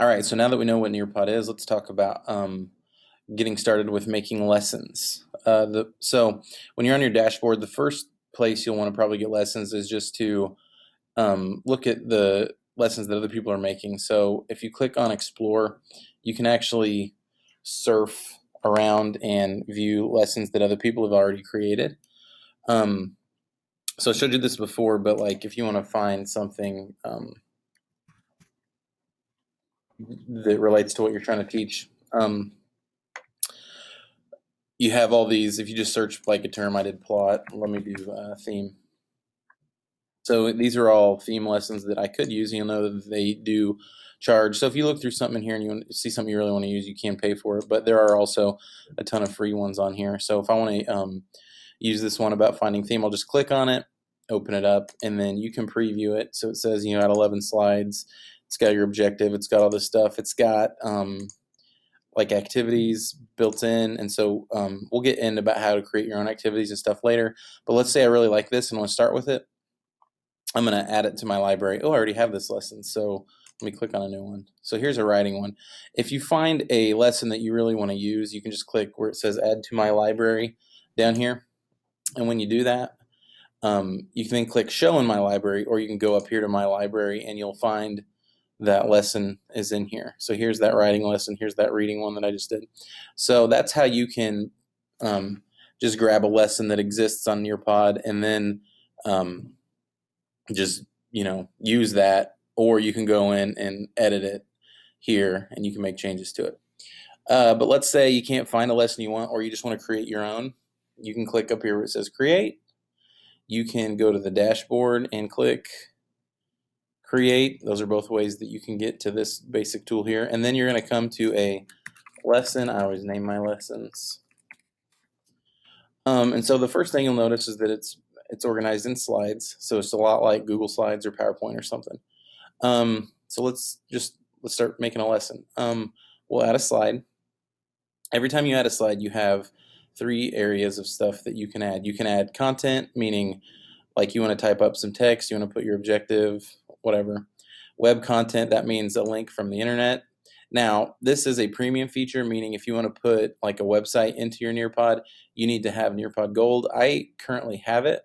All right, so now that we know what Nearpod is, let's talk about getting started with making lessons. So when you're on your dashboard, the first place you'll want to probably get lessons is just to look at the lessons that other people are making. So if you click on Explore, you can actually surf around and view lessons that other people have already created. Um, so I showed you this before, but like if you want to find something that relates to what you're trying to teach, you have all these. If you just search like a term, I did plot. Let me do theme. So these are all theme lessons that I could use. You'll know that they do charge. So if you look through something in here and you see something you really want to use, you can pay for it. But there are also a ton of free ones on here. So if I want to use this one about finding theme, I'll just click on it, open it up, and then you can preview it. So it says, at 11 slides. It's got your objective. It's got all this stuff. It's got like activities built in, and so we'll get into about how to create your own activities and stuff later. But let's say I really like this and want to start with it. I'm going to add it to my library. Oh, I already have this lesson, so let me click on a new one. So here's a writing one. If you find a lesson that you really want to use, you can just click where it says add to my library down here. And when you do that, you can then click show in my library, or you can go up here to my library and you'll find that lesson is in here. So here's that writing lesson. Here's that reading one that I just did. So that's how you can just grab a lesson that exists on Nearpod and then just use that, or you can go in and edit it here and you can make changes to it. But let's say you can't find a lesson you want, or you just want to create your own. You can click up here where it says create. You can go to the dashboard and click create. Those are both ways that you can get to this basic tool here. And then you're going to come to a lesson. I always name my lessons. And so the first thing you'll notice is that it's organized in slides. So it's a lot like Google Slides or PowerPoint or something. So let's start making a lesson. We'll add a slide. Every time you add a slide, you have 3 areas of stuff that you can add. You can add content, meaning like you want to type up some text, you want to put your objective, whatever. Web content, that means a link from the internet. Now, this is a premium feature, meaning if you want to put like a website into your Nearpod, you need to have Nearpod Gold. I currently have it,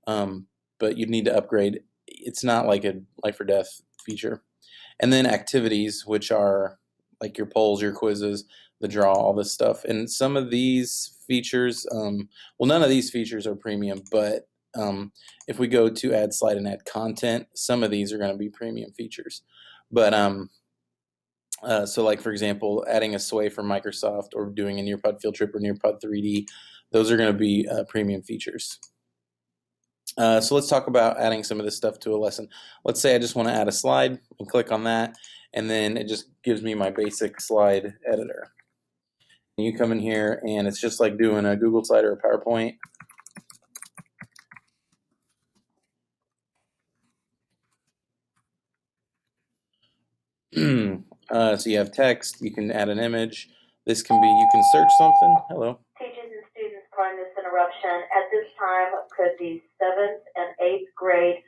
but you'd need to upgrade. It's not like a life or death feature. And then activities, which are like your polls, your quizzes, the draw, all this stuff. And some of these features, none of these features are premium, but if we go to add slide and add content, some of these are going to be premium features. But so like, for example, adding a sway from Microsoft or doing a Nearpod field trip or Nearpod 3D, those are going to be premium features. So let's talk about adding some of this stuff to a lesson. Let's say I just want to add a slide and click on that, and then it just gives me my basic slide editor. And you come in here and it's just like doing a Google slide or a PowerPoint. So you have text, you can add an image. This can be, you can search something. Hello. Teachers and students, pardon this interruption. At this time, could the 7th and 8th grade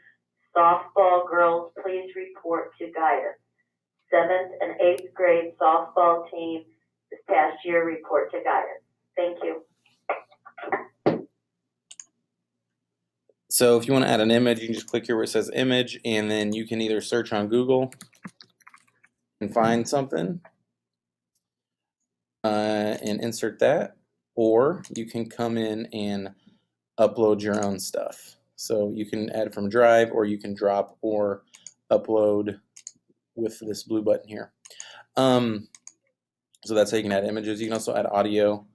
softball girls please report to guidance? 7th and 8th grade softball team this past year report to guidance. Thank you. So if you want to add an image, you can just click here where it says image, and then you can either search on Google and find something and insert that, or you can come in and upload your own stuff. So you can add from Drive, or you can drop or upload with this blue button here. So that's how you can add images. You can also add audio.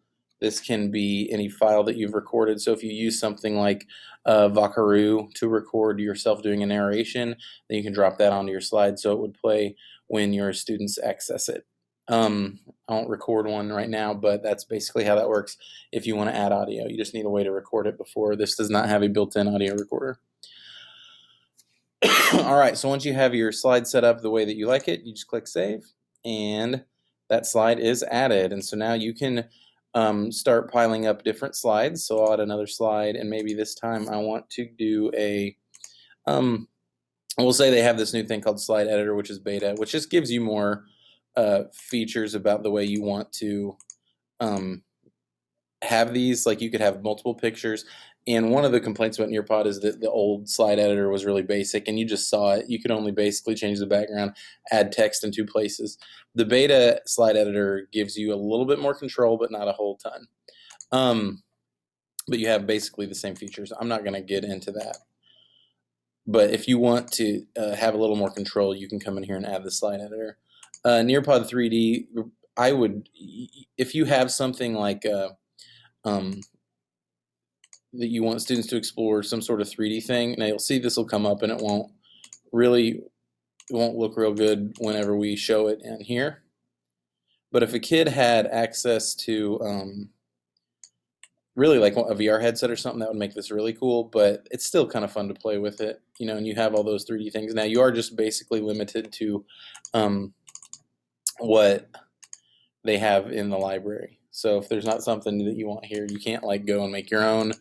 This can be any file that you've recorded. So if you use something like Vakaroo to record yourself doing a narration, then you can drop that onto your slide so it would play when your students access it. I won't record one right now, but that's basically how that works. If you want to add audio, you just need a way to record it before. This does not have a built-in audio recorder. All right, so once you have your slide set up the way that you like it, you just click save, and that slide is added. And so now you can start piling up different slides. So I'll add another slide, and maybe this time I want to do a we'll say they have this new thing called Slide Editor, which is beta, which just gives you more features about the way you want to have these. Like you could have multiple pictures. And one of the complaints about Nearpod is that the old slide editor was really basic and you just saw it. You could only basically change the background, add text in 2 places. The beta slide editor gives you a little bit more control, but not a whole ton. But you have basically the same features. I'm not going to get into that. But if you want to have a little more control, you can come in here and add the slide editor. Nearpod 3D, I would, if you have something like that you want students to explore some sort of 3D thing. Now you'll see this will come up and it won't look real good whenever we show it in here. But if a kid had access to really like a VR headset or something, that would make this really cool, but it's still kind of fun to play with it, you know, and you have all those 3D things. Now you are just basically limited to what they have in the library. So if there's not something that you want here, you can't like go and make your own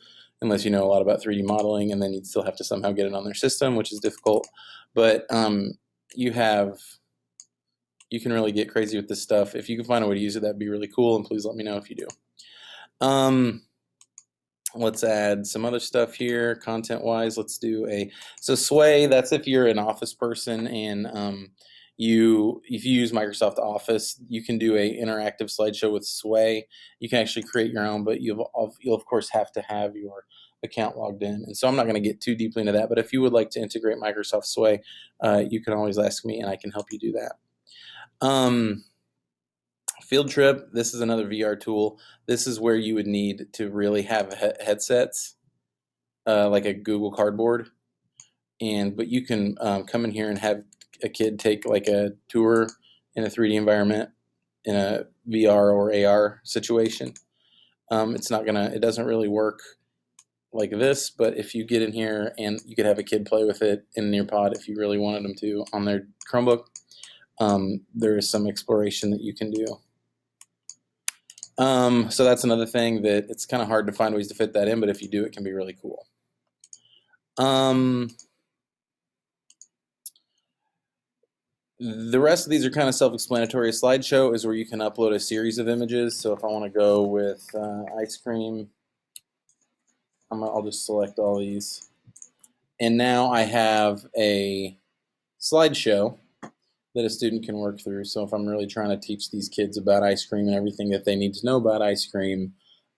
unless you know a lot about 3D modeling, and then you'd still have to somehow get it on their system, which is difficult. But you can really get crazy with this stuff. If you can find a way to use it, that'd be really cool, and please let me know if you do. Let's add some other stuff here, content-wise. Let's do so Sway, that's if you're an Office person and if you use Microsoft Office, you can do a interactive slideshow with Sway. You can actually create your own, but you'll of course have to have your account logged in. And so I'm not going to get too deeply into that, but if you would like to integrate Microsoft Sway, you can always ask me and I can help you do that. Field Trip, this is another VR tool. This is where you would need to really have headsets, like a Google Cardboard. But you can come in here and have a kid take like a tour in a 3D environment in a VR or AR situation. It doesn't really work like this, but if you get in here and you could have a kid play with it in Nearpod if you really wanted them to on their Chromebook, there is some exploration that you can do. So that's another thing that it's kind of hard to find ways to fit that in, but if you do, it can be really cool. The rest of these are kind of self-explanatory. A slideshow is where you can upload a series of images. So if I want to go with ice cream, I'll just select all these. And now I have a slideshow that a student can work through. So if I'm really trying to teach these kids about ice cream and everything that they need to know about ice cream,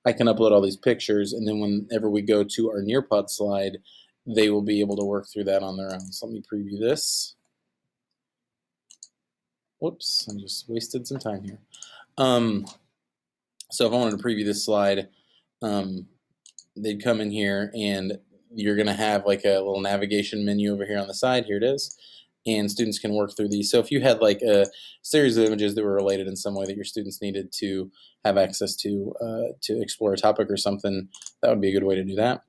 I can upload all these pictures, and then whenever we go to our Nearpod slide, they will be able to work through that on their own. So let me preview this. Whoops, I just wasted some time here. So if I wanted to preview this slide, they'd come in here and you're going to have like a little navigation menu over here on the side. Here it is. And students can work through these. So if you had like a series of images that were related in some way that your students needed to have access to explore a topic or something, that would be a good way to do that.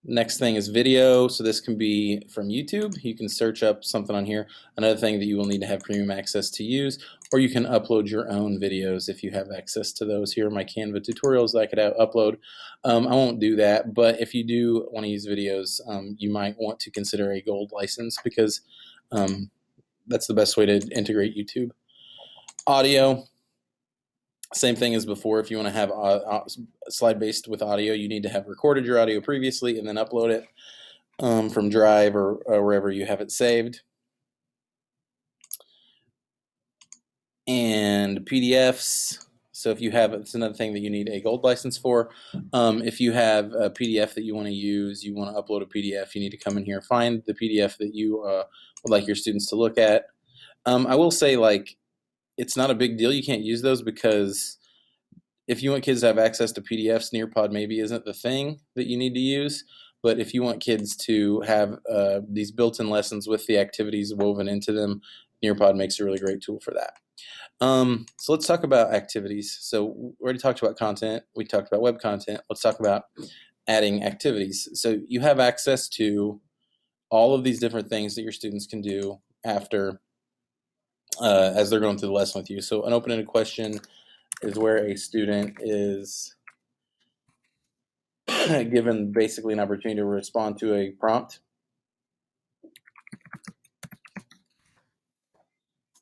Next thing is video. So this can be from YouTube. You can search up something on here. Another thing that you will need to have premium access to use, or you can upload your own videos if you have access to those. Here are my Canva tutorials that I could upload. I won't do that, but if you do want to use videos, you might want to consider a gold license because that's the best way to integrate YouTube. Audio. Same thing as before. If you want to have slide-based with audio, you need to have recorded your audio previously and then upload it from Drive or wherever you have it saved. And PDFs. So if you have, it's another thing that you need a gold license for. If you have a PDF that you want to use, you want to upload a PDF, you need to come in here, find the PDF that you would like your students to look at. I will say, like, it's not a big deal. You can't use those because if you want kids to have access to PDFs, Nearpod maybe isn't the thing that you need to use. But if you want kids to have these built-in lessons with the activities woven into them, Nearpod makes a really great tool for that. So let's talk about activities. So we already talked about content. We talked about web content. Let's talk about adding activities. So you have access to all of these different things that your students can do after as they're going through the lesson with you. So an open-ended question is where a student is given basically an opportunity to respond to a prompt.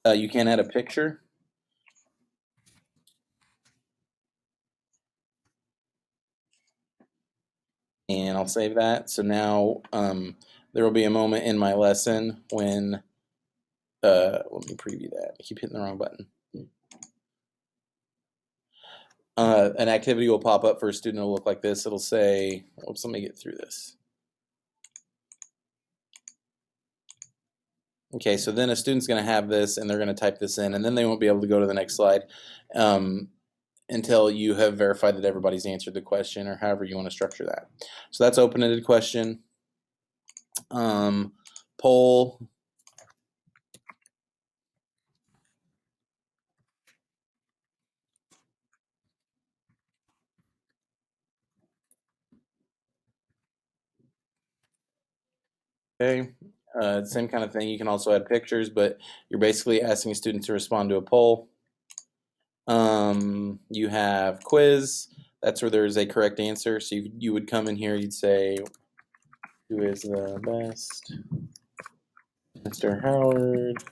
You can add a picture. And I'll save that. So now there will be a moment in my lesson when, let me preview that. I keep hitting the wrong button. An activity will pop up for a student. It'll look like this. It'll say, oops, let me get through this. Okay, so then a student's going to have this, and they're going to type this in, and then they won't be able to go to the next slide until you have verified that everybody's answered the question, or however you want to structure that. So that's open-ended question. Poll. Okay, same kind of thing. You can also add pictures, but you're basically asking a student to respond to a poll. You have quiz. That's where there's a correct answer. So you would come in here, you'd say, who is the best? Mr. Howard,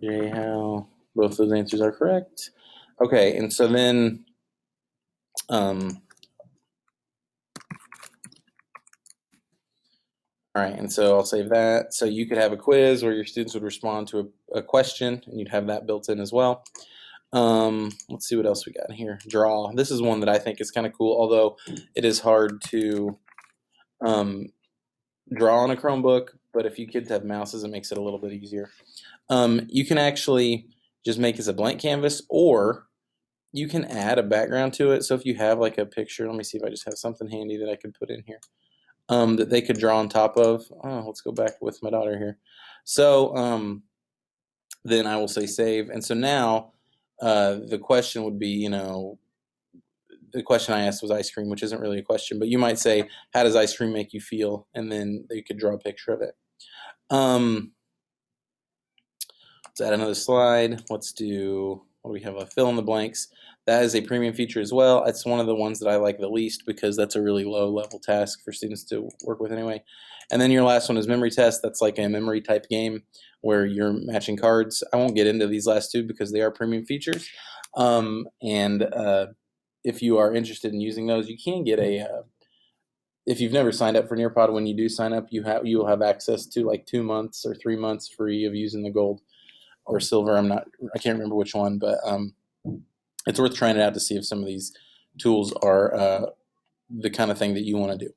J. Howe. Both those answers are correct. Okay, and so then all right, and so I'll save that. So you could have a quiz where your students would respond to a question, and you'd have that built in as well. Let's see what else we got here. Draw. This is one that I think is kind of cool, although it is hard to draw on a Chromebook, but if you kids have mouses, it makes it a little bit easier. You can actually just make this a blank canvas, or you can add a background to it. So if you have like a picture, let me see if I just have something handy that I could put in here. That they could draw on top of. Oh, let's go back with my daughter here. So then I will say save. And so now the question would be, the question I asked was ice cream, which isn't really a question, but you might say, how does ice cream make you feel? And then you could draw a picture of it. Let's add another slide. Let's do, what do we have? A fill in the blanks. That is a premium feature as well. It's one of the ones that I like the least because that's a really low level task for students to work with anyway. And then your last one is memory test. That's like a memory type game where you're matching cards. I won't get into these last two because they are premium features. If you are interested in using those, you can get if you've never signed up for Nearpod, when you do sign up, you will have access to like 2 months or 3 months free of using the gold or silver. I can't remember which one, but it's worth trying it out to see if some of these tools are the kind of thing that you want to do.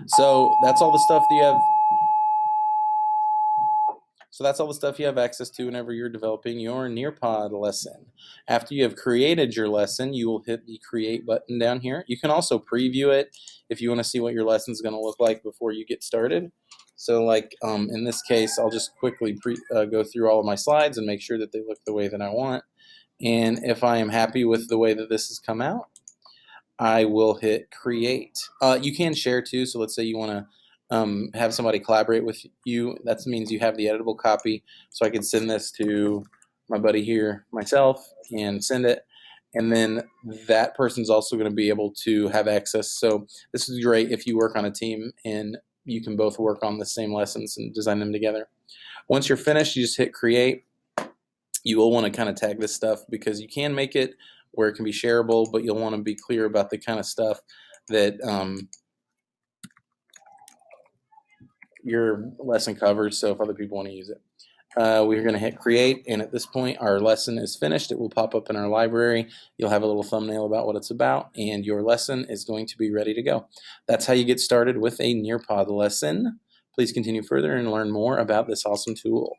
So that's all the stuff that you have. So that's all the stuff you have access to whenever you're developing your Nearpod lesson. After you have created your lesson, you will hit the Create button down here. You can also preview it if you want to see what your lesson is going to look like before you get started. So like in this case, I'll just quickly go through all of my slides and make sure that they look the way that I want. And if I am happy with the way that this has come out, I will hit create. You can share too. So let's say you want to have somebody collaborate with you. That means you have the editable copy. So I can send this to my buddy here, myself, and send it. And then that person's also going to be able to have access. So this is great if you work on a team and you can both work on the same lessons and design them together. Once you're finished, you just hit create. You will want to kind of tag this stuff because you can make it where it can be shareable, but you'll want to be clear about the kind of stuff that your lesson covers, so if other people want to use it. We're going to hit create, and at this point our lesson is finished. It will pop up in our library. You'll have a little thumbnail about what it's about, and your lesson is going to be ready to go. That's how you get started with a Nearpod lesson. Please continue further and learn more about this awesome tool.